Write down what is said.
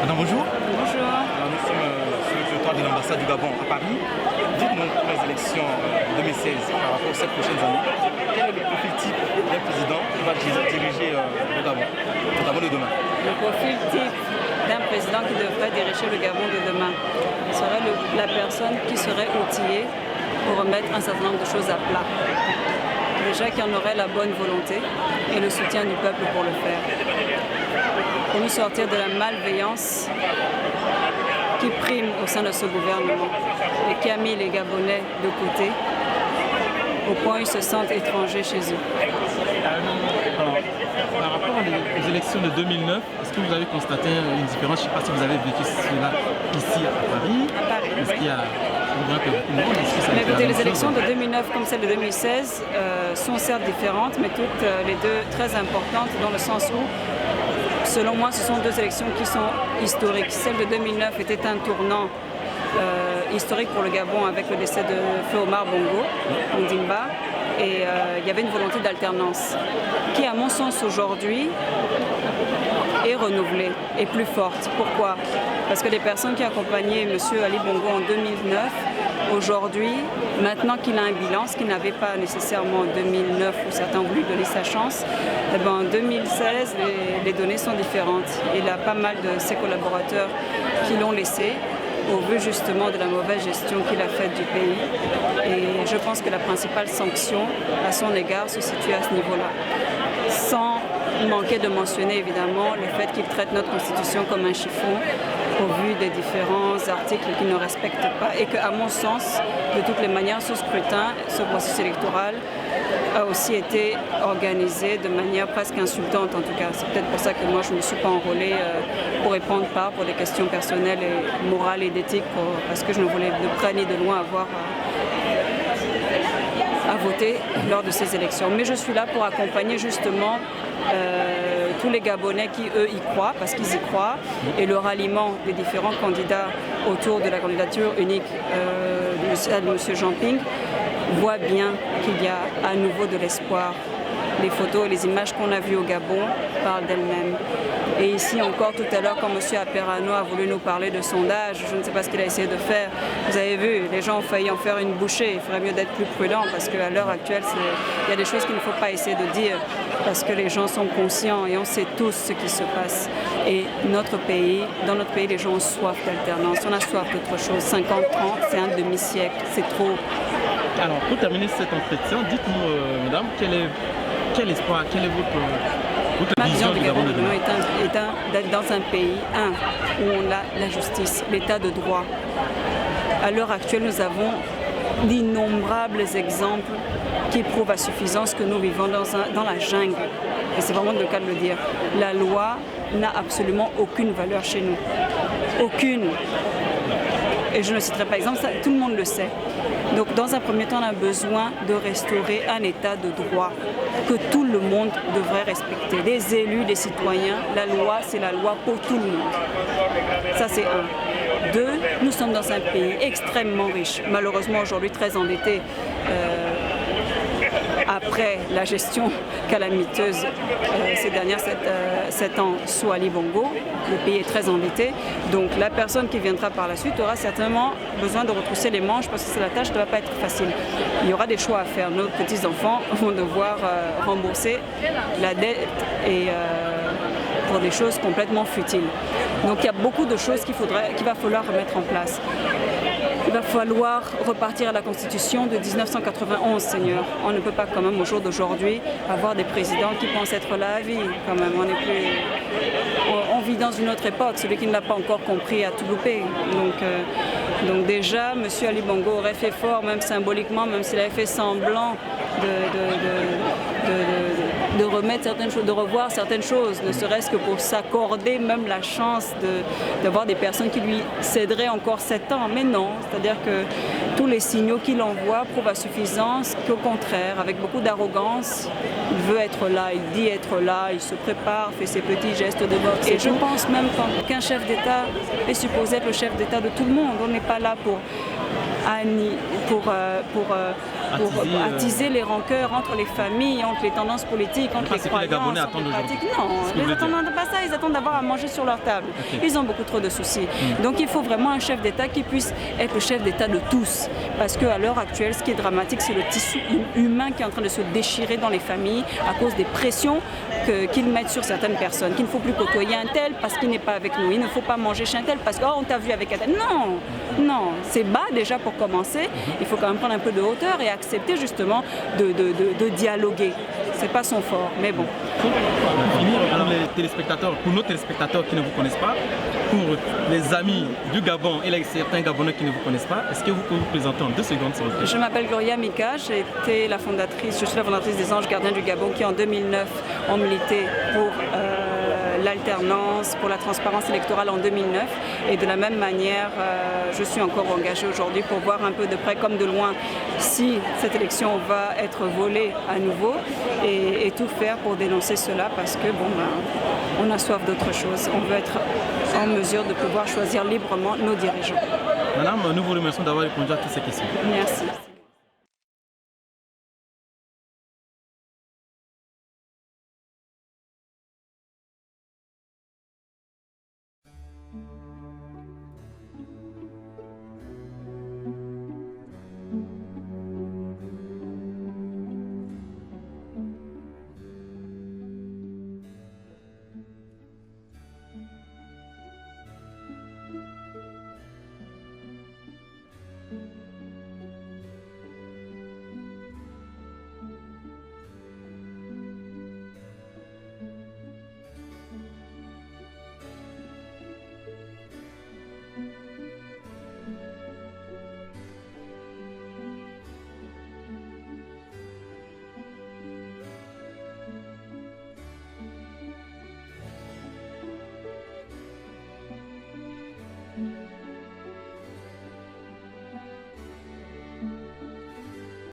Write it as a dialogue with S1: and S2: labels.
S1: Madame, bonjour.
S2: Bonjour.
S1: Alors, nous sommes sur le territoire de l'ambassade du Gabon à Paris. Dites-nous pour les élections de 2016 par rapport aux 7 prochaines années, quel est le profil type d'un président qui va diriger le Gabon de demain?
S2: Le profil type d'un président qui devrait diriger le Gabon de demain serait la personne qui serait outillée pour remettre un certain nombre de choses à plat. Déjà qui en aurait la bonne volonté et le soutien du peuple pour le faire. Pour nous sortir de la malveillance qui prime au sein de ce gouvernement et qui a mis les Gabonais de côté au point où ils se sentent étrangers chez eux.
S3: Alors, par rapport aux élections de 2009, est-ce que vous avez constaté une différence? Je ne sais pas si vous avez vécu cela ici à Paris.
S2: À Paris,
S3: Est-ce qu'il y a
S2: Mais écoutez, les élections de 2009 comme celles de 2016 sont certes différentes, mais toutes les deux très importantes dans le sens où, selon moi, ce sont deux élections qui sont historiques. Celle de 2009 était un tournant historique pour le Gabon avec le décès de Feu Omar Bongo, Ondimba, et il y avait une volonté d'alternance qui, à mon sens, aujourd'hui, est renouvelée et plus forte. Pourquoi? Parce que les personnes qui accompagnaient M. Ali Bongo en 2009, aujourd'hui, maintenant qu'il a un bilan, ce qu'il n'avait pas nécessairement en 2009 où certains ont voulu donner sa chance, eh ben en 2016, les données sont différentes. Il a pas mal de ses collaborateurs qui l'ont laissé au vu justement de la mauvaise gestion qu'il a faite du pays. Et je pense que la principale sanction à son égard se situe à ce niveau-là. Sans manquer de mentionner évidemment le fait qu'il traite notre constitution comme un chiffon au vu des différents articles qu'il ne respecte pas et qu'à mon sens, de toutes les manières, ce scrutin, ce processus électoral a aussi été organisé de manière presque insultante en tout cas. C'est peut-être pour ça que moi je ne me suis pas enrôlée pour y prendre part pour des questions personnelles et morales et d'éthique parce que je ne voulais de près ni de loin avoir à voter lors de ces élections. Mais je suis là pour accompagner justement tous les Gabonais qui, eux, y croient, parce qu'ils y croient, et le ralliement des différents candidats autour de la candidature unique de M. Jean Ping voit bien qu'il y a à nouveau de l'espoir. Les photos et les images qu'on a vues au Gabon parlent d'elles-mêmes. Et ici encore tout à l'heure, quand M. Aperano a voulu nous parler de sondage, je ne sais pas ce qu'il a essayé de faire. Vous avez vu, les gens ont failli en faire une bouchée. Il faudrait mieux d'être plus prudent parce qu'à l'heure actuelle, il y a des choses qu'il ne faut pas essayer de dire parce que les gens sont conscients et on sait tous ce qui se passe. Et dans notre pays, les gens ont soif d'alternance. On a soif d'autre chose. 50-30, c'est un demi-siècle, c'est trop.
S3: Alors, pour terminer cet entretien, dites-nous, madame, quel espoir, quelle est votre
S2: Ma vision
S3: vision
S2: du Gabon de demain est d'être dans un pays, où on a la justice, l'état de droit. À l'heure actuelle, nous avons d'innombrables exemples qui prouvent à suffisance que nous vivons dans la jungle. Et c'est vraiment le cas de le dire. La loi n'a absolument aucune valeur chez nous. Aucune. Et je ne citerai pas exemple, ça, tout le monde le sait. Donc dans un premier temps, on a besoin de restaurer un état de droit que tout le monde devrait respecter. Des élus, des citoyens, la loi, c'est la loi pour tout le monde. Ça, c'est un. Deux, nous sommes dans un pays extrêmement riche, malheureusement aujourd'hui très endetté. Après la gestion calamiteuse ces dernières 7 ans sous Ali Bongo, le pays est très endetté. Donc la personne qui viendra par la suite aura certainement besoin de retrousser les manches parce que la tâche ne va pas être facile. Il y aura des choix à faire. Nos petits-enfants vont devoir rembourser la dette et pour des choses complètement futiles. Donc il y a beaucoup de choses qu'il va falloir remettre en place. Il va falloir repartir à la Constitution de 1991, Seigneur. On ne peut pas quand même au jour d'aujourd'hui avoir des présidents qui pensent être là à vie. Quand même, on vit dans une autre époque. Celui qui ne l'a pas encore compris a tout loupé. Donc déjà, M. Ali Bongo aurait fait fort, même symboliquement, même s'il avait fait semblant de remettre certaines choses, de revoir certaines choses, ne serait-ce que pour s'accorder même la chance d'avoir des personnes qui lui céderaient encore 7 ans. Mais non, c'est-à-dire que tous les signaux qu'il envoie prouvent à suffisance qu'au contraire, avec beaucoup d'arrogance, il veut être là, il dit être là, il se prépare, fait ses petits gestes de boxe. Et je pense même qu'un chef d'État est supposé être le chef d'État de tout le monde. On n'est pas là pour attiser les rancœurs entre les familles, entre les tendances politiques, entre les croyances, entre les pratiques. Non, ils n'attendent pas ça, ils attendent d'avoir à manger sur leur table. Ils ont beaucoup trop de soucis. Donc il faut vraiment un chef d'État qui puisse être le chef d'État de tous. Parce qu'à l'heure actuelle, ce qui est dramatique, c'est le tissu humain qui est en train de se déchirer dans les familles à cause des pressions qu'ils mettent sur certaines personnes. Qu'il ne faut plus côtoyer un tel parce qu'il n'est pas avec nous. Il ne faut pas manger chez un tel parce qu'on t'a vu avec un tel. Non, non, c'est bas déjà pour commencer. Il faut quand même prendre un peu de hauteur et accepter justement de dialoguer. C'est pas son fort, mais bon.
S3: Pour finir, pour nos téléspectateurs qui ne vous connaissent pas, pour les amis du Gabon et certains Gabonais qui ne vous connaissent pas, est-ce que vous pouvez vous présenter en 2 secondes, s'il vous plaît?
S2: Je m'appelle Gloria Mika, je suis la fondatrice des Anges Gardiens du Gabon qui en 2009 ont milité pour l'alternance, pour la transparence électorale en 2009. Et de la même manière, je suis encore engagée aujourd'hui pour voir un peu de près comme de loin si cette élection va être volée à nouveau et tout faire pour dénoncer cela parce que on a soif d'autre chose. On veut être en mesure de pouvoir choisir librement nos dirigeants.
S3: Madame, nous vous remercions d'avoir répondu à toutes ces questions.
S2: Merci.